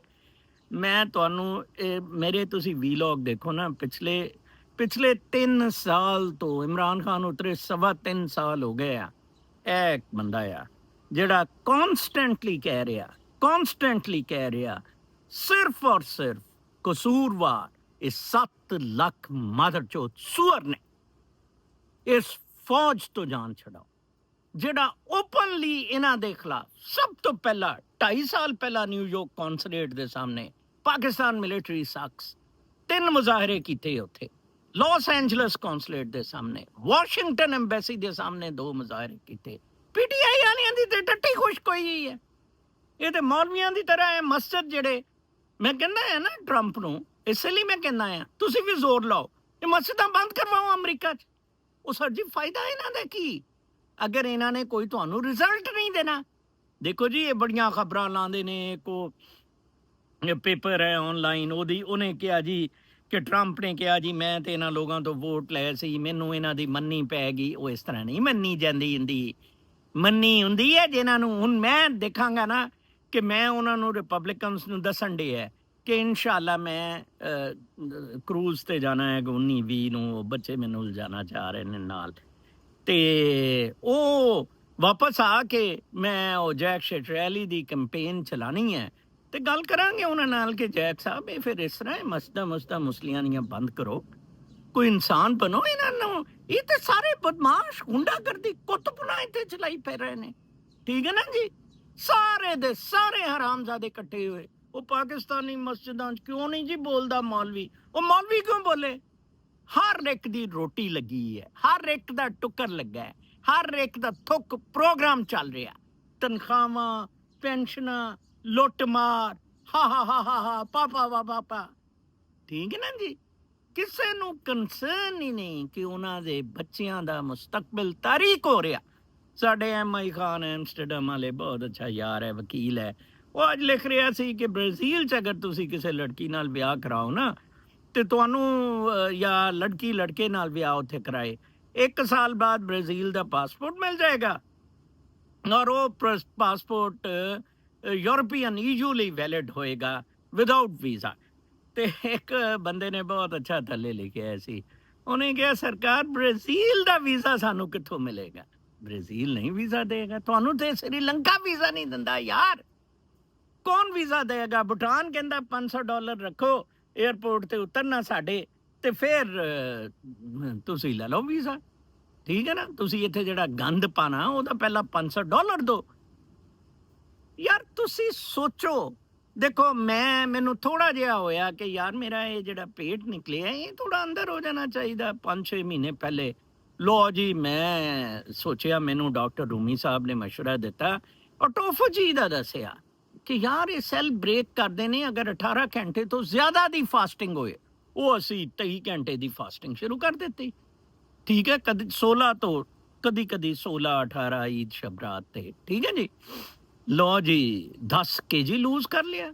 ਮੈਂ ਤੁਹਾਨੂੰ ਮੇਰੇ ਤੁਸੀਂ ਵੀਲੌਗ ਦੇਖੋ ਨਾ, ਪਿਛਲੇ 3 ਸਾਲ ਤੋਂ ਇਮਰਾਨ ਖਾਨ ਉਤਰੇ 3.25 ਸਾਲ ਹੋ ਗਏ ਆ। ਇਹ ਇੱਕ ਬੰਦਾ ਆ ਜਿਹੜਾ ਕੌਨਸਟੈਂਟਲੀ ਕਹਿ ਰਿਹਾ ਸਿਰਫ ਔਰ ਸਿਰਫ ਕਸੂਰਵਾਰ ਇਸ 7 ਲੱਖ ਮਦਰਚੋਦ ਸੂਅਰ ਨੇ ਇਸ ਫੌਜ ਤੋਂ ਜਾਨ ਛਡਾਓ, ਜਿਹੜਾ ਓਪਨਲੀ ਇਹਨਾਂ ਦੇ ਖਿਲਾਫ ਸਭ ਤੋਂ ਪਹਿਲਾਂ 2.5 ਸਾਲ ਪਹਿਲਾਂ ਨਿਊਯਾਰਕ ਕੌਂਸੂਲੇਟ ਦੇ ਸਾਹਮਣੇ ਪਾਕਿਸਤਾਨ ਮਿਲਟਰੀ ਸਖਸ 3 ਮੁਜ਼ਾਹਰੇ ਕੀਤੇ ਉੱਥੇ, ਲਾਸ ਐਂਜਲਸ ਕੌਂਸੂਲੇਟ ਦੇ ਸਾਹਮਣੇ, ਵਾਸ਼ਿੰਗਟਨ ਐਮਬੈਸੀ ਦੇ ਸਾਹਮਣੇ 2 ਮੁਜ਼ਾਹਰੇ ਕੀਤੇ। ਪੀਟੀਆਈ ਵਾਲਿਆਂ ਦੀ ਤੇ ਟੱਟੀ ਖੁਸ਼ਕ ਹੋਈ ਹੈ। ਇਹ ਤੇ ਮੌਲਵੀਆਂ ਦੀ ਤਰ੍ਹਾਂ ਹੈ। ਮਸਜਿਦ ਜਿਹੜੇ ਮੈਂ ਕਹਿੰਦਾ ਹੈ ਨਾ ਟਰੰਪ ਨੂੰ, ਇਸ ਲਈ ਮੈਂ ਕਹਿੰਦਾ ਆ ਤੁਸੀਂ ਵੀ ਜ਼ੋਰ ਲਾਓ, ਇਹ ਮਸਜਿਦਾਂ ਬੰਦ ਕਰਵਾਓ ਅਮਰੀਕਾ 'ਚ। ਉਹ ਸਰ ਜੀ ਫਾਇਦਾ ਇਹਨਾਂ ਦਾ ਕੀ, ਅਗਰ ਇਹਨਾਂ ਨੇ ਕੋਈ ਤੁਹਾਨੂੰ ਰਿਜ਼ਲਟ ਨਹੀਂ ਦੇਣਾ। ਦੇਖੋ ਜੀ ਇਹ ਬੜੀਆਂ ਖਬਰਾਂ ਲਾਉਂਦੇ ਨੇ, ਕੋ ਪੇਪਰ ਹੈ ਆਨਲਾਈਨ, ਉਹਨੇ ਕਿਹਾ ਜੀ ਕਿ ਟਰੰਪ ਨੇ ਕਿਹਾ ਜੀ ਮੈਂ ਤੇ ਇਹਨਾਂ ਲੋਕਾਂ ਤੋਂ ਵੋਟ ਲਏ ਸੀ, ਮੈਨੂੰ ਇਹਨਾਂ ਦੀ ਮੰਨੀ ਪੈ ਗਈ। ਉਹ ਇਸ ਤਰ੍ਹਾਂ ਨਹੀਂ ਮੰਨੀ ਜਾਂਦੀ ਹੁੰਦੀ, ਮੰਨੀ ਹੁੰਦੀ ਹੈ ਜਿਨ੍ਹਾਂ ਨੂੰ। ਹੁਣ ਮੈਂ ਦੇਖਾਂਗਾ ਨਾ ਕਿ ਮੈਂ ਉਹਨਾਂ ਨੂੰ ਰਿਪਬਲਿਕਨਸ ਨੂੰ ਦੱਸਣ ਡੇ ਹੈ ਕਿ ਇਨਸ਼ਾਅੱਲਾ ਮੈਂ ਕਰੂਜ਼ ਤੇ ਜਾਣਾ ਹੈ 19-20 ਨੂੰ। ਉਹ ਬੱਚੇ ਮੈਨੂੰ ਲਿਜਾਣਾ ਚਾਹ ਰਹੇ ਨੇ ਨਾਲ, ਤੇ ਉਹ ਵਾਪਸ ਆ ਕੇ ਮੈਂ ਉਹ ਜੈਕ ਸ਼ਟਰੈਲੀ ਦੀ ਕੰਪੇਨ ਚਲਾਣੀ ਹੈ ਤੇ ਗੱਲ ਕਰਾਂਗੇ ਉਹਨਾਂ ਨਾਲ ਕਿ ਜੈਕ ਸਾਹਿਬ ਇਹ ਫਿਰ ਇਸ ਤਰ੍ਹਾਂ ਮਸਜਿਦਾਂ ਮੁਸਲੀਆਂ ਦੀਆਂ ਬੰਦ ਕਰੋ, ਕੋਈ ਇਨਸਾਨ ਬਣੋ। ਇਹਨਾਂ ਨੂੰ ਇਹ ਤੇ ਸਾਰੇ ਬਦਮਾਸ਼ ਗੁੰਡਾਗਰਦੀ ਕੁੱਤਪੁਣਾ ਇੱਥੇ ਚਲਾਈ ਫਿਰ ਰਹੇ ਨੇ। ਠੀਕ ਹੈ ਨਾ ਜੀ, ਸਾਰੇ ਦੇ ਸਾਰੇ ਹਰਾਮਜ਼ਾਦੇ ਇਕੱਠੇ ਹੋਏ। ਉਹ ਪਾਕਿਸਤਾਨੀ ਮਸਜਿਦਾਂ 'ਚ ਕਿਉਂ ਨਹੀਂ ਜੀ ਬੋਲਦਾ ਮੌਲਵੀ? ਉਹ ਮੌਲਵੀ ਕਿਉਂ ਬੋਲੇ? ਹਰ ਇੱਕ ਦੀ ਰੋਟੀ ਲੱਗੀ ਹੈ, ਹਰ ਇੱਕ ਦਾ ਟੁੱਕਰ ਲੱਗਾ ਹੈ, ਹਰ ਇੱਕ ਦਾ ਥੁੱਕ ਪ੍ਰੋਗਰਾਮ ਚੱਲ ਰਿਹਾ। ਤਨਖਾਹਾਂ, ਪੈਨਸ਼ਨਾਂ, ਲੁੱਟਮਾਰ, ਹਾ ਪਾਪਾ ਵਾ ਪਾਪਾ। ਠੀਕ ਹੈ ਨਾ ਜੀ, ਕਿਸੇ ਨੂੰ ਕੰਸਰਨ ਹੀ ਨਹੀਂ ਕਿ ਉਹਨਾਂ ਦੇ ਬੱਚਿਆਂ ਦਾ ਮੁਸਤਕਬਲ ਤਾਰੀਕ ਹੋ ਰਿਹਾ। ਸਾਡੇ MI ਖਾਨ ਐਮਸਟਰਡਮ ਵਾਲੇ ਬਹੁਤ ਅੱਛਾ ਯਾਰ ਹੈ, ਵਕੀਲ ਹੈ, ਉਹ ਅੱਜ ਲਿਖ ਰਿਹਾ ਸੀ ਕਿ ਬ੍ਰਾਜ਼ੀਲ 'ਚ ਅਗਰ ਤੁਸੀਂ ਕਿਸੇ ਲੜਕੀ ਨਾਲ ਵਿਆਹ ਕਰਾਓ ਨਾ ਤੇ ਤੁਹਾਨੂੰ ਜਾਂ ਲੜਕੇ ਨਾਲ ਵਿਆਹ ਉੱਥੇ ਕਰਾਏ, 1 ਸਾਲ ਬਾਅਦ ਬ੍ਰਾਜ਼ੀਲ ਦਾ ਪਾਸਪੋਰਟ ਮਿਲ ਜਾਏਗਾ ਔਰ ਉਹ ਪਾਸਪੋਰਟ ਯੂਰਪੀਅਨ EU ਲਈ ਵੈਲਿਡ ਹੋਏਗਾ ਵਿਦਆਊਟ ਵੀਜ਼ਾ। ਤੇ ਇੱਕ ਬੰਦੇ ਨੇ ਬਹੁਤ ਅੱਛਾ ਥੱਲੇ ਲਿਖਿਆ ਸੀ, ਉਹਨੇ ਕਿਹਾ ਸਰਕਾਰ ਬ੍ਰਾਜ਼ੀਲ ਦਾ ਵੀਜ਼ਾ ਸਾਨੂੰ ਕਿੱਥੋਂ ਮਿਲੇਗਾ? ਬ੍ਰਾਜ਼ੀਲ ਨਹੀਂ ਵੀਜ਼ਾ ਦੇਗਾ ਤੁਹਾਨੂੰ, ਤੇ ਸ੍ਰੀਲੰਕਾ ਵੀਜ਼ਾ ਨਹੀਂ ਦਿੰਦਾ ਯਾਰ, ਕੌਣ ਵੀਜ਼ਾ ਦੇਗਾ? ਭੂਟਾਨ ਕਹਿੰਦਾ $500 ਰੱਖੋ ਏਅਰਪੋਰਟ ਤੇ ਉਤਰਨਾ ਸਾਡੇ, ਤੇ ਫਿਰ ਤੁਸੀਂ ਲੈ ਲਓ ਵੀਜ਼ਾ। ਠੀਕ ਹੈ ਨਾ, ਤੁਸੀਂ ਇੱਥੇ ਜਿਹੜਾ ਗੰਦ ਪਾਣਾ ਉਹਦਾ ਪਹਿਲਾਂ $500 ਦਿਓ। ਯਾਰ ਤੁਸੀਂ ਸੋਚੋ। ਦੇਖੋ ਮੈਨੂੰ ਥੋੜਾ ਜਿਹਾ ਹੋਇਆ ਕਿ ਯਾਰ ਮੇਰਾ ਇਹ ਜਿਹੜਾ ਪੇਟ ਨਿਕਲਿਆ ਇਹ ਥੋੜਾ ਅੰਦਰ ਹੋ ਜਾਣਾ ਚਾਹੀਦਾ 5-6 ਮਹੀਨੇ ਪਹਿਲੇ। ਲੋ ਜੀ ਮੈਂ ਸੋਚਿਆ, ਮੈਨੂੰ ਡਾਕਟਰ ਰੂਮੀ ਸਾਹਿਬ ਨੇ ਮਸ਼ਵਰਾ ਦਿੱਤਾ, ਆਟੋਫੈਜੀ ਦਾ ਦੱਸਿਆ ਕਿ ਯਾਰ ਇਹ ਸੈੱਲ ਬ੍ਰੇਕ ਕਰਦੇ ਨੇ ਅਗਰ 18 ਘੰਟੇ ਤੋਂ ਜ਼ਿਆਦਾ ਦੀ ਫਾਸਟਿੰਗ ਹੋਏ। ਉਹ ਅਸੀਂ 23 ਘੰਟੇ ਦੀ ਫਾਸਟਿੰਗ ਸ਼ੁਰੂ ਕਰ ਦਿੱਤੀ। ਠੀਕ ਹੈ, ਕਦੀ 16 ਤੋਂ ਕਦੀ 16, 18 ਈਦ ਸ਼ਬਰਾਤ ਤੇ। ਠੀਕ ਹੈ ਜੀ, ਲੋ ਜੀ 10 kg ਲੂਜ਼ ਕਰ ਲਿਆ,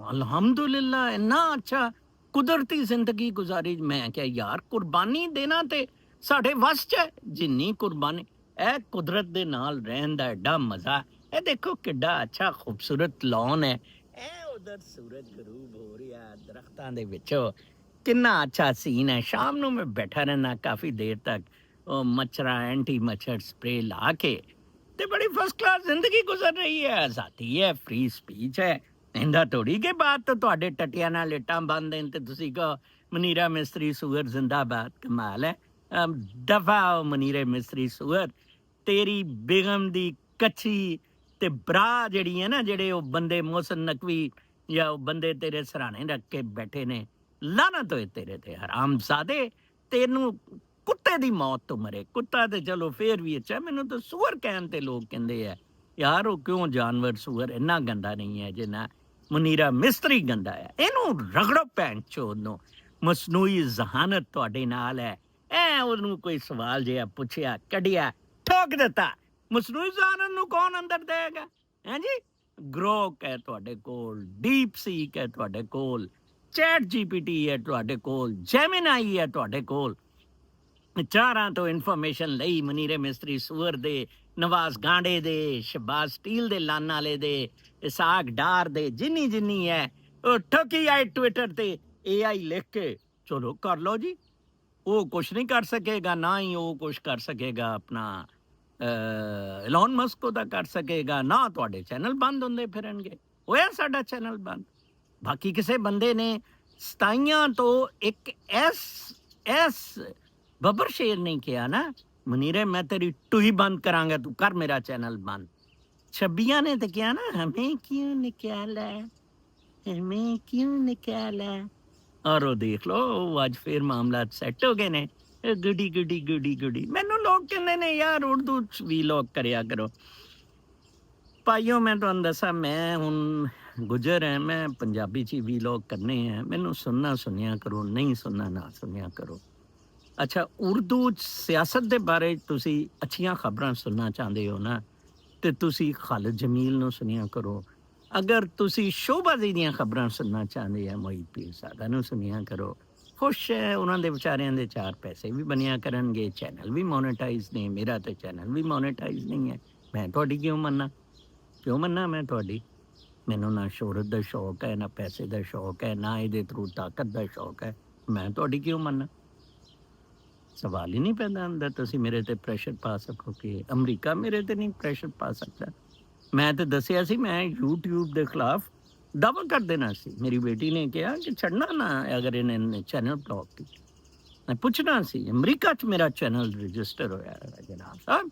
ਅਲਹਮਦੁਲਿल्लाह। ਇੰਨਾ ਅੱਛਾ ਕੁਦਰਤੀ ਜ਼ਿੰਦਗੀ ਗੁਜ਼ਾਰੀ। ਮੈਂ ਕਿਹਾ ਯਾਰ ਕੁਰਬਾਨੀ ਦੇਣਾ ਤੇ ਸਾਡੇ ਵੱਸ 'ਚ ਹੈ, ਜਿੰਨੀ ਕੁਰਬਾਨੀ। ਇਹ ਕੁਦਰਤ ਦੇ ਨਾਲ ਰਹਿਣ ਦਾ ਐਡਾ ਮਜ਼ਾ। ਇਹ ਦੇਖੋ ਕਿੱਡਾ ਅੱਛਾ ਖੂਬਸੂਰਤ ਲੌਨ ਹੈ, ਇਹ ਉਧਰ ਸੂਰਜ ਗਰੂਬ ਹੋ ਰਿਹਾ ਦਰਖਤਾਂ ਦੇ ਵਿੱਚੋਂ, ਕਿੰਨਾ ਅੱਛਾ ਸੀਨ ਹੈ। ਸ਼ਾਮ ਨੂੰ ਮੈਂ ਬੈਠਾ ਰਹਿਣਾ ਕਾਫੀ ਦੇਰ ਤੱਕ, ਉਹ ਮੱਛਰਾਂ ਐਂਟੀ ਮੱਛਰ ਸਪਰੇ ਲਾ ਕੇ, ਤੇ ਬੜੀ ਫਸਟ ਕਲਾਸ ਜ਼ਿੰਦਗੀ ਗੁਜ਼ਰ ਰਹੀ ਹੈ। ਆਜ਼ਾਦੀ ਹੈ, ਫ੍ਰੀ ਸਪੀਚ ਹੈ। ਇਹਦਾ ਥੋੜੀ ਕੇ ਬਾਤ ਤਾਂ ਤੁਹਾਡੇ ਟੱਟਿਆਂ ਨਾਲ ਲੇਟਾਂ ਬੰਦ ਨੇ ਤੇ ਤੁਸੀਂ ਕਹੋ ਮਨੀਰਾ ਮਿਸਤਰੀ ਸੂਅਰ ਜ਼ਿੰਦਾਬਾਦ। ਕਮਾਲ ਹੈ। ਦਫਾ ਮਨੀਰੇ ਮਿਸਤਰੀ ਸੂਅਰ, ਤੇਰੀ ਬੇਗਮ ਦੀ ਕੱਚੀ ਤੇ ਬਰਾ ਜਿਹੜੀ ਹੈ ਨਾ, ਜਿਹੜੇ ਉਹ ਬੰਦੇ ਮੋਹਸਨ ਨਕਵੀ ਜਾਂ ਉਹ ਬੰਦੇ ਤੇਰੇ ਸਰਾਣੇ ਰੱਖ ਕੇ ਬੈਠੇ ਨੇ, ਲਾਨਤ ਹੋਏ ਤੇਰੇ ਤੇ ਹਰਾਮਜ਼ਾਦੇ। ਤੈਨੂੰ ਕੁੱਤੇ ਦੀ ਮੌਤ ਤੋਂ ਮਰੇ। ਕੁੱਤਾ ਤੇ ਚਲੋ ਫੇਰ ਵੀ ਅੱਛਾ, ਮੈਨੂੰ ਤਾਂ ਸੂਅਰ ਕਹਿਣ ਤੇ ਲੋਕ ਕਹਿੰਦੇ ਆ ਯਾਰ ਉਹ ਕਿਉਂ ਜਾਨਵਰ? ਸੂਅਰ ਇੰਨਾ ਗੰਦਾ ਨਹੀਂ ਹੈ ਜਿੰਨਾ ਮਨੀਰਾ ਮਿਸਤਰੀ ਗੰਦਾ ਹੈ। ਇਹਨੂੰ ਰਗੜੋ ਭੈਣ ਚੋਦ ਨੂੰ। ਮਸਨੂਈ ਜ਼ਹਾਨਤ ਤੁਹਾਡੇ ਨਾਲ ਹੈ, ਮੈਂ ਉਹਨੂੰ ਕੋਈ ਸਵਾਲ ਜਿਹਾ ਪੁੱਛਿਆ, ਕੱਢਿਆ, ਠੋਕ ਦਿੱਤਾ। ਮਸਨੂਈ ਜ਼ਾਹਨ ਨੂੰ ਕੌਣ ਅੰਦਰ ਦੇਗਾ? ਹੈਂ ਜੀ? ਗਰੋਕ ਹੈ ਤੁਹਾਡੇ ਕੋਲ, ਡੀਪ ਸੀਕ ਹੈ ਤੁਹਾਡੇ ਕੋਲ, ਚੈਟ ਜੀਪੀਟੀ ਹੈ ਤੁਹਾਡੇ ਕੋਲ, ਜੈਮਿਨਾਈ ਹੈ ਤੁਹਾਡੇ ਕੋਲ। ਚਾਰਾਂ ਤੋਂ ਇਨਫੋਰਮੇਸ਼ਨ ਲਈ, ਮਨੀਰੇ ਮਿਸਤਰੀ ਸੂਰ ਦੇ, ਨਵਾਜ਼ ਗਾਂਡੇ ਦੇ, ਸ਼ਬਾਜ਼ ਸਟੀਲ ਦੇ ਲਾਨ ਵਾਲੇ ਦੇ, ਇਸਾਕ ਡਾਰ ਦੇ, ਜਿੰਨੀ ਜਿੰਨੀ ਹੈ ਉਹ ਠੋਕੀ ਆਏ ਟਵਿੱਟਰ ਤੇ AI ਲਿਖ ਕੇ ਚਲੋ ਕਰ ਲਓ ਜੀ। ਉਹ ਕੁਛ ਨਹੀਂ ਕਰ ਸਕੇਗਾ, ਨਾ ਹੀ ਉਹ ਕੁਛ ਕਰ ਸਕੇਗਾ ਆਪਣਾ ਐਲੋਨ ਮਸਕ ਉਹਦਾ ਕਰ ਸਕੇਗਾ, ਨਾ ਤੁਹਾਡੇ ਚੈਨਲ ਬੰਦ ਹੁੰਦੇ ਫਿਰਨਗੇ। ਹੋਇਆ ਸਾਡਾ ਚੈਨਲ ਬੰਦ। ਬਾਕੀ ਕਿਸੇ ਬੰਦੇ ਨੇ 27 ਤੋਂ ਇੱਕ ਐਸ ਬੱਬਰ ਸ਼ੇਰ ਨਹੀਂ ਕਿਹਾ ਨਾ, ਮਨੀਰੇ ਮੈਂ ਤੇਰੀ ਟੂਈ ਬੰਦ ਕਰਾਂਗਾ, ਤੂੰ ਕਰ ਮੇਰਾ ਚੈਨਲ ਬੰਦ। 26 ਨੇ ਤਾਂ ਕਿਹਾ ਨਾ, ਹਮੇ ਕਿਉਂ ਨਿਕਾਲਾ, ਹਮੇ ਕਿਉਂ ਨਿਕਾਲਾ। ਔਰ ਉਹ ਦੇਖ ਲਓ ਅੱਜ ਫਿਰ ਮਾਮਲਾ ਸੈੱਟ ਹੋ ਗਏ ਨੇ। ਗੁੱਡੀ ਗੁੱਡੀ ਗੁੱਡੀ ਗੁੱਡੀ। ਮੈਨੂੰ ਲੋਕ ਕਹਿੰਦੇ ਨੇ ਯਾਰ ਉਰਦੂ ਚ ਵੀ ਲੋਕ ਕਰਿਆ ਕਰੋ। ਭਾਈਓ ਮੈਂ ਤੁਹਾਨੂੰ ਦੱਸਾਂ, ਮੈਂ ਹੁਣ ਗੁਜਰ ਹੈ, ਮੈਂ ਪੰਜਾਬੀ ਚ ਵੀ ਲੋਕ ਕਰਨੇ ਹੈ। ਮੈਨੂੰ ਸੁਣਨਾ ਸੁਣਿਆ ਕਰੋ, ਨਹੀਂ ਸੁਣਨਾ ਨਾ ਸੁਣਿਆ ਕਰੋ। ਅੱਛਾ, ਉਰਦੂ ਚ ਸਿਆਸਤ ਦੇ ਬਾਰੇ ਤੁਸੀਂ ਅੱਛੀਆਂ ਖਬਰਾਂ ਸੁਣਨਾ ਚਾਹੁੰਦੇ ਹੋ ਨਾ, ਤੇ ਤੁਸੀਂ ਖਾਲਿਦ ਜਮੀਲ ਨੂੰ ਸੁਣਿਆ ਕਰੋ। ਅਗਰ ਤੁਸੀਂ ਸ਼ੋਬਾਜ਼ੀ ਦੀਆਂ ਖਬਰਾਂ ਸੁਣਨਾ ਚਾਹੁੰਦੇ ਆ, ਮੋਹਿਤ ਪੀਰਜ਼ਾਦਾ ਨੂੰ ਸੁਣਿਆ ਕਰੋ। ਖੁਸ਼ ਹੈ, ਉਹਨਾਂ ਦੇ ਵਿਚਾਰਿਆਂ ਦੇ 4 ਪੈਸੇ ਵੀ ਬਣਿਆ ਕਰਨਗੇ, ਚੈਨਲ ਵੀ ਮੋਨੇਟਾਈਜ਼ ਨੇ। ਮੇਰਾ ਤਾਂ ਚੈਨਲ ਵੀ ਮੋਨੇਟਾਈਜ਼ ਨਹੀਂ ਹੈ। ਮੈਂ ਤੁਹਾਡੀ ਕਿਉਂ ਮੰਨਾਂ? ਕਿਉਂ ਮੰਨਾਂ ਮੈਂ ਤੁਹਾਡੀ? ਮੈਨੂੰ ਨਾ ਸ਼ੋਹਰਤ ਦਾ ਸ਼ੌਕ ਹੈ, ਨਾ ਪੈਸੇ ਦਾ ਸ਼ੌਕ ਹੈ, ਨਾ ਇਹਦੇ ਥਰੂ ਤਾਕਤ ਦਾ ਸ਼ੌਕ ਹੈ। ਮੈਂ ਤੁਹਾਡੀ ਕਿਉਂ ਮੰਨਾਂ? ਸਵਾਲ ਹੀ ਨਹੀਂ ਪੈਦਾ ਹੁੰਦਾ ਤੁਸੀਂ ਮੇਰੇ ਤੇ ਪ੍ਰੈਸ਼ਰ ਪਾ ਸਕੋਗੇ। ਅਮਰੀਕਾ ਮੇਰੇ ਤੇ ਨਹੀਂ ਪ੍ਰੈਸ਼ਰ ਪਾ ਸਕਦਾ। ਮੈਂ ਤਾਂ ਦੱਸਿਆ ਸੀ ਮੈਂ YouTube ਦੇ ਖਿਲਾਫ ਦਾਵਾ ਕਰ ਦੇਣਾ ਸੀ। ਮੇਰੀ ਬੇਟੀ ਨੇ ਕਿਹਾ ਕਿ ਛੱਡਣਾ ਨਾ ਅਗਰ ਇਹਨੇ ਚੈਨਲ ਬਲੌਕ ਕੀਤਾ। ਮੈਂ ਪੁੱਛਣਾ ਸੀ, ਅਮਰੀਕਾ 'ਚ ਮੇਰਾ ਚੈਨਲ ਰਜਿਸਟਰ ਹੋਇਆ ਹੈ ਜਨਾਬ ਸਾਹਿਬ।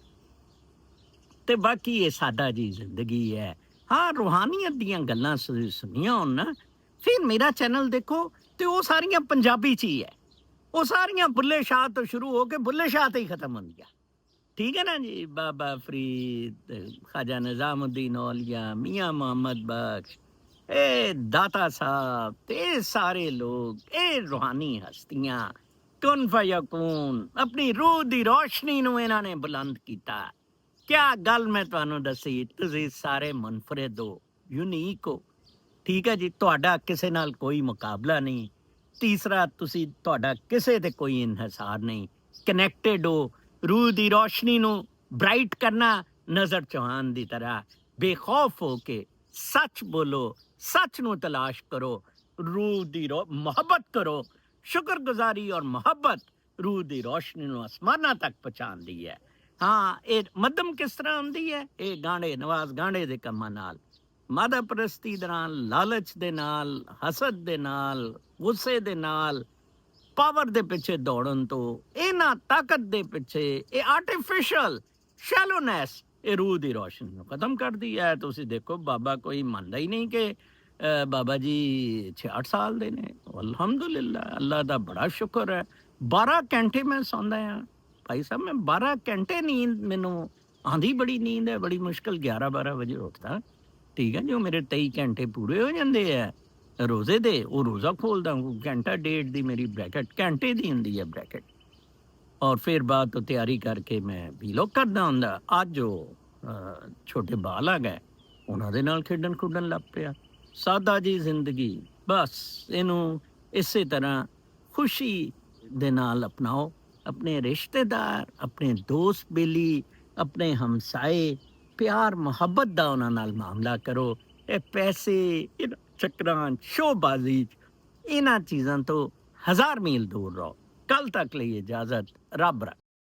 ਤੇ ਬਾਕੀ ਇਹ ਸਾਡਾ ਜੀ ਜ਼ਿੰਦਗੀ ਹੈ। ਹਾਂ, ਰੂਹਾਨੀਅਤ ਦੀਆਂ ਗੱਲਾਂ ਸੁਣੀਆਂ ਹੋਣ ਨਾ, ਫਿਰ ਮੇਰਾ ਚੈਨਲ ਦੇਖੋ ਤੇ ਉਹ ਸਾਰੀਆਂ ਪੰਜਾਬੀ 'ਚ ਹੀ ਹੈ। ਉਹ ਸਾਰੀਆਂ ਬੁੱਲੇ ਸ਼ਾਹ ਤੋਂ ਸ਼ੁਰੂ ਹੋ ਕੇ ਬੁੱਲੇ ਸ਼ਾਹ ਤੇ ਹੀ ਖਤਮ ਹੁੰਦੀਆਂ। ਠੀਕ ਹੈ ਨਾ ਜੀ? ਬਾਬਾ ਫਰੀਦ, ਖਾਜਾ ਨਿਜ਼ਾਮੁद्दीन औलिया, ਮੀਆਂ ਮੁਹੰਮਦ ਬਖਸ਼, ਇਹ ਦਾਤਾ ਸਾਹਿਬ ਤੇ ਇਹ ਸਾਰੇ ਲੋਕ, ਇਹ ਰੂਹਾਨੀ ਹਸਤੀਆਂ, ਕੁਨ ਫਯਕੂਨ, ਆਪਣੀ ਰੂਹ ਦੀ ਰੋਸ਼ਨੀ ਨੂੰ ਇਹਨਾਂ ਨੇ ਬੁਲੰਦ ਕੀਤਾ। ਕਿਆ ਗੱਲ ਮੈਂ ਤੁਹਾਨੂੰ ਦੱਸੀ, ਤੁਸੀਂ ਸਾਰੇ ਮੁਨਫਰਿਦ ਹੋ, ਯੂਨੀਕ ਹੋ। ਠੀਕ ਹੈ ਜੀ? ਤੁਹਾਡਾ ਕਿਸੇ ਨਾਲ ਕੋਈ ਮੁਕਾਬਲਾ ਨਹੀਂ। ਤੀਸਰਾ, ਤੁਸੀਂ ਤੁਹਾਡਾ ਕਿਸੇ ਤੇ ਕੋਈ ਇਨਹਿਸਾਰ ਨਹੀਂ। ਕਨੈਕਟਡ ਹੋ, ਰੂਹ ਦੀ ਰੋਸ਼ਨੀ ਨੂੰ ਬ੍ਰਾਈਟ ਕਰਨਾ, ਨਜ਼ਰ ਚੌਹਾਨ ਦੀ ਤਰ੍ਹਾਂ ਬੇਖੌਫ ਹੋ ਕੇ ਸੱਚ ਬੋਲੋ, ਸੱਚ ਨੂੰ ਤਲਾਸ਼ ਕਰੋ, ਰੂਹ ਦੀ ਮੁਹੱਬਤ ਕਰੋ। ਸ਼ੁਕਰਗੁਜ਼ਾਰੀ ਔਰ ਮੁਹੱਬਤ ਰੂਹ ਦੀ ਰੋਸ਼ਨੀ ਨੂੰ ਅਸਮਾਨਾਂ ਤੱਕ ਪਹੁੰਚਾਉਂਦੀ ਹੈ। ਹਾਂ, ਇਹ ਮੱਧਮ ਕਿਸ ਤਰ੍ਹਾਂ ਹੁੰਦੀ ਹੈ? ਇਹ ਗਾਂਡੇ, ਨਵਾਜ਼ ਗਾਂਡੇ ਦੇ ਕੰਮਾਂ ਨਾਲ, ਮਾਦਾ ਪ੍ਰਸਤੀ ਦੇ ਨਾਲ, ਲਾਲਚ ਦੇ ਨਾਲ, ਹਸਦ ਦੇ ਨਾਲ, ਗੁੱਸੇ ਦੇ ਨਾਲ, ਪਾਵਰ ਦੇ ਪਿੱਛੇ ਦੌੜਨ ਤੋਂ, ਇਹਨਾਂ ਤਾਕਤ ਦੇ ਪਿੱਛੇ, ਇਹ ਆਰਟੀਫਿਸ਼ਲ ਸ਼ੈਲੋਨੈਸ, ਇਹ ਰੂਹ ਦੀ ਰੋਸ਼ਨੀ ਨੂੰ ਖਤਮ ਕਰਦੀ ਹੈ। ਤੁਸੀਂ ਦੇਖੋ, ਬਾਬਾ ਕੋਈ ਮੰਨਦਾ ਹੀ ਨਹੀਂ ਕਿ ਬਾਬਾ ਜੀ 66 ਸਾਲ ਦੇ ਨੇ। ਅਲਹਮਦੁਲਿਲਾ, ਅੱਲਾ ਦਾ ਬੜਾ ਸ਼ੁਕਰ ਹੈ। 12 ਘੰਟੇ ਮੈਂ ਸੌਂਦਾ ਹਾਂ ਭਾਈ ਸਾਹਿਬ। ਮੈਂ 12 ਘੰਟੇ ਨੀਂਦ ਮੈਨੂੰ ਆਂਦੀ, ਬੜੀ ਨੀਂਦ ਹੈ, ਬੜੀ ਮੁਸ਼ਕਿਲ 11-12 ਵਜੇ ਉੱਠਦਾ। ਠੀਕ ਹੈ, ਜੋ ਮੇਰੇ 23 ਘੰਟੇ ਪੂਰੇ ਹੋ ਜਾਂਦੇ ਆ ਰੋਜ਼ੇ ਦੇ, ਉਹ ਰੋਜ਼ਾ ਖੋਲਦਾ, ਘੰਟਾ ਡੇਢ ਦੀ ਮੇਰੀ ਬ੍ਰੈਕਟ, ਘੰਟੇ ਦੀ ਹੁੰਦੀ ਹੈ ਬ੍ਰੈਕਟ। ਔਰ ਫਿਰ ਬਾਅਦ ਤੋਂ ਤਿਆਰੀ ਕਰਕੇ ਮੈਂ ਵੀਲੋਗ ਕਰਦਾ ਹੁੰਦਾ। ਅੱਜ ਉਹ ਛੋਟੇ ਬਾਲ ਆ ਗਏ, ਉਹਨਾਂ ਦੇ ਨਾਲ ਖੇਡਣ ਖੁੱਡਣ ਲੱਗ ਪਿਆ। ਸਾਦਾ ਜੀ ਜ਼ਿੰਦਗੀ, ਬਸ ਇਹਨੂੰ ਇਸੇ ਤਰ੍ਹਾਂ ਖੁਸ਼ੀ ਦੇ ਨਾਲ ਅਪਣਾਓ। ਆਪਣੇ ਰਿਸ਼ਤੇਦਾਰ, ਆਪਣੇ ਦੋਸਤ ਬੇਲੀ, ਆਪਣੇ ਹਮਸਾਏ, ਪਿਆਰ ਮੁਹੱਬਤ ਦਾ ਉਹਨਾਂ ਨਾਲ ਮਾਮਲਾ ਕਰੋ। ਇਹ ਪੈਸੇ, ਇਹਨਾਂ ਚੱਕਰਾਂ, ਸ਼ੋਬਾਜ਼ੀ, ਇਹਨਾਂ ਚੀਜ਼ਾਂ ਤੋਂ 1000 ਮੀਲ ਦੂਰ ਰਹੋ। ਕੱਲ ਤੱਕ ਲਈ ਇਜਾਜ਼ਤ, ਰੱਬ ਰੱਖ।